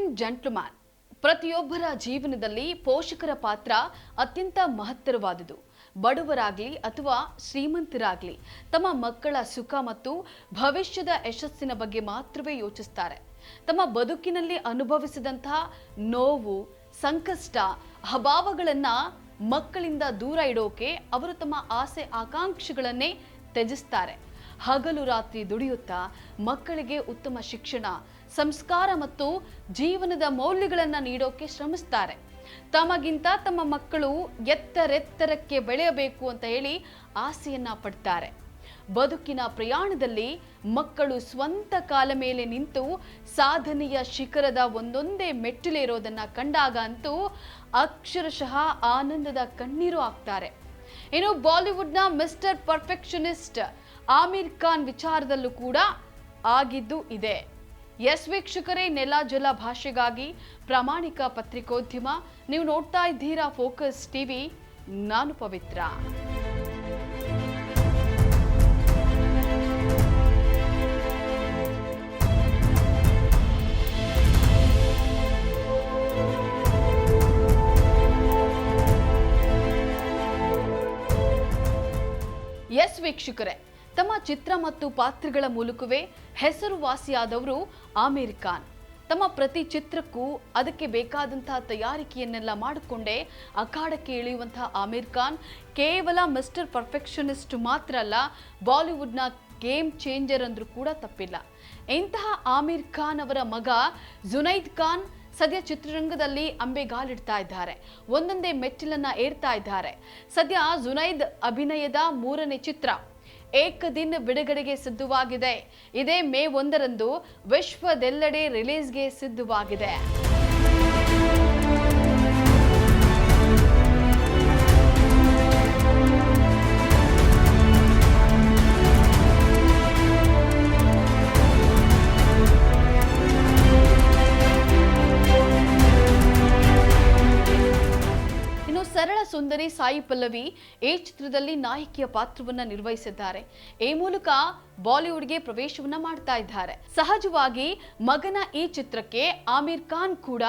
And gentleman, ಪ್ರತಿಯೊಬ್ಬರ ಜೀವನದಲ್ಲಿ ಪೋಷಕರ ಪಾತ್ರ ಅತ್ಯಂತ ಮಹತ್ತರವಾದುದು. ಬಡವರಾಗಲಿ ಅಥವಾ ಶ್ರೀಮಂತರಾಗಲಿ ತಮ್ಮ ಮಕ್ಕಳ ಸುಖ ಮತ್ತು ಭವಿಷ್ಯದ ಯಶಸ್ಸಿನ ಬಗ್ಗೆ ಮಾತ್ರವೇ ಯೋಚಿಸ್ತಾರೆ. ತಮ್ಮ ಬದುಕಿನಲ್ಲಿ ಅನುಭವಿಸಿದಂತಹ ನೋವು, ಸಂಕಷ್ಟ, ಅಭಾವಗಳನ್ನು ಮಕ್ಕಳಿಂದ ದೂರ ಇಡೋಕೆ ಅವರು ತಮ್ಮ ಆಸೆ ಆಕಾಂಕ್ಷೆಗಳನ್ನೇ ತ್ಯಜಿಸ್ತಾರೆ. ಹಗಲು ರಾತ್ರಿ ದುಡಿಯುತ್ತಾ ಮಕ್ಕಳಿಗೆ ಉತ್ತಮ ಶಿಕ್ಷಣ, ಸಂಸ್ಕಾರ ಮತ್ತು ಜೀವನದ ಮೌಲ್ಯಗಳನ್ನು ನೀಡೋಕೆ ಶ್ರಮಿಸ್ತಾರೆ. ತಮಗಿಂತ ತಮ್ಮ ಮಕ್ಕಳು ಎತ್ತರೆತ್ತರಕ್ಕೆ ಬೆಳೆಯಬೇಕು ಅಂತ ಹೇಳಿ ಆಸೆಯನ್ನ ಪಡ್ತಾರೆ. ಬದುಕಿನ ಪ್ರಯಾಣದಲ್ಲಿ ಮಕ್ಕಳು ಸ್ವಂತ ಕಾಲ ಮೇಲೆ ನಿಂತು ಸಾಧನೆಯ ಶಿಖರದ ಒಂದೊಂದೇ ಮೆಟ್ಟಿಲೇರೋದನ್ನ ಕಂಡಾಗ ಅಂತೂ ಅಕ್ಷರಶಃ ಆನಂದದ ಕಣ್ಣೀರು ಹಾಕ್ತಾರೆ. ಇನ್ನು ಬಾಲಿವುಡ್ನ ಮಿಸ್ಟರ್ ಪರ್ಫೆಕ್ಷನಿಸ್ಟ್ ಆಮಿರ್ ಖಾನ್ ವಿಚಾರದಲ್ಲೂ ಕೂಡ ಆಗಿದ್ದು ಇದೆ. ಎಸ್ ವೀಕ್ಷಕರೇ, ನೆಲ ಜಲ ಭಾಷೆಗಾಗಿ ಪ್ರಾಮಾಣಿಕ ಪತ್ರಿಕೋದ್ಯಮ. ನೀವು ನೋಡ್ತಾ ಇದ್ದೀರಾ ಫೋಕಸ್ ಟಿವಿ. ನಾನು ಪವಿತ್ರ. ಎಸ್ ವೀಕ್ಷಕರೇ, ತಮ್ಮ ಚಿತ್ರ ಮತ್ತು ಪಾತ್ರಗಳ ಮೂಲಕವೇ ಹೆಸರುವಾಸಿಯಾದವರು ಆಮಿರ್ ಖಾನ್. ತಮ್ಮ ಪ್ರತಿ ಚಿತ್ರಕ್ಕೂ ಅದಕ್ಕೆ ಬೇಕಾದಂತಹ ತಯಾರಿಕೆಯನ್ನೆಲ್ಲ ಮಾಡಿಕೊಂಡೇ ಅಖಾಡಕ್ಕೆ ಇಳಿಯುವಂತಹ ಆಮಿರ್ ಖಾನ್ ಕೇವಲ ಮಿಸ್ಟರ್ ಪರ್ಫೆಕ್ಷನಿಸ್ಟ್ ಮಾತ್ರ ಅಲ್ಲ, ಬಾಲಿವುಡ್ನ ಗೇಮ್ ಚೇಂಜರ್ ಅಂದ್ರೂ ಕೂಡ ತಪ್ಪಿಲ್ಲ. ಇಂತಹ ಆಮಿರ್ ಖಾನ್ ಅವರ ಮಗ ಜುನೈದ್ ಖಾನ್ ಸದ್ಯ ಚಿತ್ರರಂಗದಲ್ಲಿ ಅಂಬೆಗಾಲಿಡ್ತಾ ಇದ್ದಾರೆ. ಒಂದೊಂದೇ ಮೆಟ್ಟಿಲನ್ನ ಏರ್ತಾ ಇದ್ದಾರೆ. ಸದ್ಯ ಜುನೈದ್ ಅಭಿನಯದ 3ನೇ ಚಿತ್ರ ಏಕ್ ದಿನ್ ಬಿಡುಗಡೆಗೆ ಸಿದ್ಧವಾಗಿದೆ. ಇದೇ ಮೇ 1ರಂದು ವಿಶ್ವದೆಲ್ಲೆಡೆ ರಿಲೀಸ್ಗೆ ಸಿದ್ಧವಾಗಿದೆ. ಸರಳ ಸುಂದರಿ ಸಾಯಿ ಪಲ್ಲವಿ ಈ ಚಿತ್ರದಲ್ಲಿ ನಾಯಕಿಯ ಪಾತ್ರವನ್ನ ನಿರ್ವಹಿಸಿದ್ದಾರೆ. ಈ ಮೂಲಕ ಬಾಲಿವುಡ್ಗೆ ಪ್ರವೇಶವನ್ನ ಮಾಡ್ತಾ ಇದ್ದಾರೆ. ಸಹಜವಾಗಿ ಮಗನ ಈ ಚಿತ್ರಕ್ಕೆ ಆಮಿರ್ ಖಾನ್ ಕೂಡ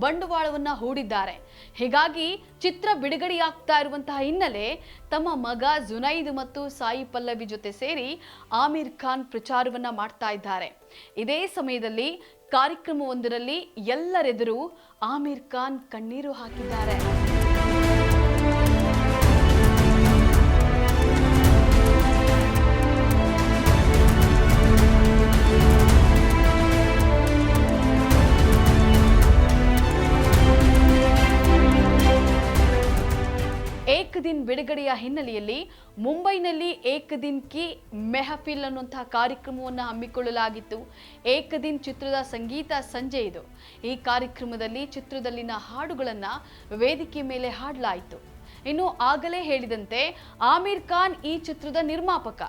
ಬಂಡವಾಳವನ್ನ ಹೂಡಿದ್ದಾರೆ. ಹೀಗಾಗಿ ಚಿತ್ರ ಬಿಡುಗಡೆಯಾಗ್ತಾ ಇರುವಂತಹ ಹಿನ್ನೆಲೆ ತಮ್ಮ ಮಗ ಜುನೈದ್ ಮತ್ತು ಸಾಯಿ ಪಲ್ಲವಿ ಜೊತೆ ಸೇರಿ ಆಮಿರ್ ಖಾನ್ ಪ್ರಚಾರವನ್ನ ಮಾಡ್ತಾ ಇದ್ದಾರೆ. ಇದೇ ಸಮಯದಲ್ಲಿ ಕಾರ್ಯಕ್ರಮವೊಂದರಲ್ಲಿ ಎಲ್ಲರೆದುರು ಆಮಿರ್ ಖಾನ್ ಕಣ್ಣೀರು ಹಾಕಿದ್ದಾರೆ. ಏಕ್ ದಿನ್ ಬಿಡುಗಡೆಯ ಹಿನ್ನೆಲೆಯಲ್ಲಿ ಮುಂಬೈನಲ್ಲಿ ಏಕ್ ದಿನ್ ಕಿ ಮೆಹಫಿಲ್ ಅನ್ನುವಂತಹ ಕಾರ್ಯಕ್ರಮವನ್ನು ಹಮ್ಮಿಕೊಳ್ಳಲಾಗಿತ್ತು. ಏಕ್ ದಿನ್ ಚಿತ್ರದ ಸಂಗೀತ ಸಂಜೆ ಇದು. ಈ ಕಾರ್ಯಕ್ರಮದಲ್ಲಿ ಚಿತ್ರದಲ್ಲಿನ ಹಾಡುಗಳನ್ನು ವೇದಿಕೆ ಮೇಲೆ ಹಾಡಲಾಯಿತು. ಇನ್ನು ಆಗಲೇ ಹೇಳಿದಂತೆ ಆಮಿರ್ ಖಾನ್ ಈ ಚಿತ್ರದ ನಿರ್ಮಾಪಕ,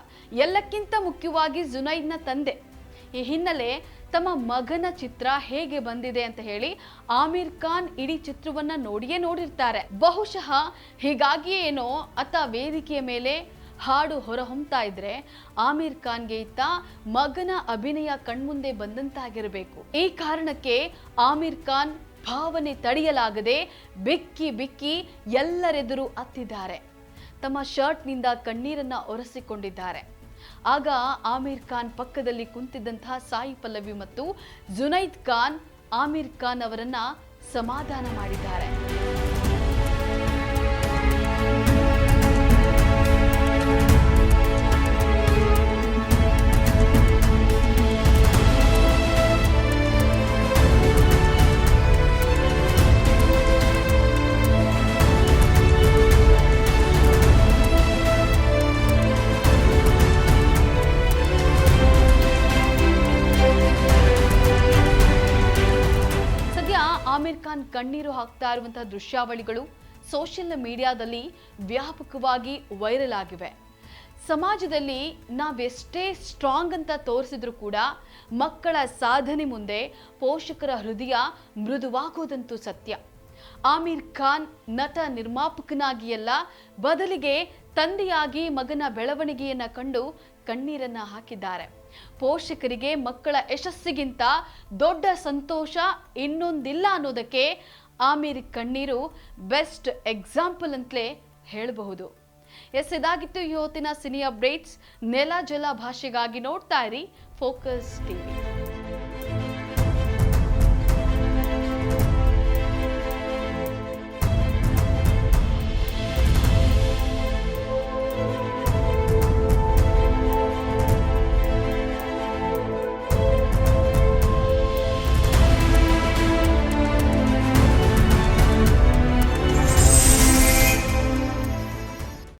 ಎಲ್ಲಕ್ಕಿಂತ ಮುಖ್ಯವಾಗಿ ಜುನೈದ್ನ ತಂದೆ. ಈ ಹಿನ್ನೆಲೆ ತಮ್ಮ ಮಗನ ಚಿತ್ರ ಹೇಗೆ ಬಂದಿದೆ ಅಂತ ಹೇಳಿ ಆಮಿರ್ ಖಾನ್ ಇಡೀ ಚಿತ್ರವನ್ನ ನೋಡಿರ್ತಾರೆ. ಬಹುಶಃ ಹೀಗಾಗಿಯೇ ಏನೋ ಅತ್ತ ವೇದಿಕೆಯ ಮೇಲೆ ಹಾಡು ಹೊರಹೊಮ್ತಾ ಇದ್ರೆ ಆಮಿರ್ ಖಾನ್ಗೆ ಇತ್ತ ಮಗನ ಅಭಿನಯ ಕಣ್ಮುಂದೆ ಬಂದಂತಾಗಿರಬೇಕು. ಈ ಕಾರಣಕ್ಕೆ ಆಮಿರ್ ಖಾನ್ ಭಾವನೆ ತಡೆಯಲಾಗದೆ ಬಿಕ್ಕಿ ಬಿಕ್ಕಿ ಎಲ್ಲರೆದುರು ಅತ್ತಿದ್ದಾರೆ. ತಮ್ಮ ಶರ್ಟ್ನಿಂದ ಕಣ್ಣೀರನ್ನ ಒರೆಸಿಕೊಂಡಿದ್ದಾರೆ. ಆಗ ಆಮಿರ್ ಖಾನ್ ಪಕ್ಕದಲ್ಲಿ ಕುಂತಿದ್ದಂತಹ ಸಾಯಿ ಪಲ್ಲವಿ ಮತ್ತು ಜುನೈದ್ ಖಾನ್ ಆಮಿರ್ ಖಾನ್ ಅವರನ್ನ ಸಮಾಧಾನ ಮಾಡಿದ್ದಾರೆ. ಆಮಿರ್ ಖಾನ್ ಕಣ್ಣೀರು ಹಾಕ್ತಾ ಇರುವಂತಹ ದೃಶ್ಯಾವಳಿಗಳು ಸೋಷಿಯಲ್ ಮೀಡಿಯಾದಲ್ಲಿ ವ್ಯಾಪಕವಾಗಿ ವೈರಲ್ ಆಗಿವೆ. ಸಮಾಜದಲ್ಲಿ ನಾವೆಷ್ಟೇ ಸ್ಟ್ರಾಂಗ್ ಅಂತ ತೋರಿಸಿದ್ರು ಕೂಡ ಮಕ್ಕಳ ಸಾಧನೆ ಮುಂದೆ ಪೋಷಕರ ಹೃದಯ ಮೃದುವಾಗೋದಂತೂ ಸತ್ಯ. ಆಮಿರ್ ಖಾನ್ ನಟ ನಿರ್ಮಾಪಕನಾಗಿಯಲ್ಲ, ಬದಲಿಗೆ ತಂದೆಯಾಗಿ ಮಗನ ಬೆಳವಣಿಗೆಯನ್ನ ಕಂಡು ಕಣ್ಣೀರನ್ನ ಹಾಕಿದ್ದಾರೆ. ಪೋಷಕರಿಗೆ ಮಕ್ಕಳ ಯಶಸ್ಸಿಗಿಂತ ದೊಡ್ಡ ಸಂತೋಷ ಇನ್ನೊಂದಿಲ್ಲ ಅನ್ನೋದಕ್ಕೆ ಆಮಿರ್ ಕಣ್ಣೀರು ಬೆಸ್ಟ್ ಎಕ್ಸಾಂಪಲ್ ಅಂತಲೇ ಹೇಳಬಹುದು. ಇದಾಗಿತ್ತು ಈ ಹೊತ್ತಿನ ಸಿನಿ ಅಪ್ಡೇಟ್ಸ್. ನೆಲ ಜಲ ಭಾಷೆಗಾಗಿ ನೋಡ್ತಾ ಇರಿ ಫೋಕಸ್ ಟಿವಿ.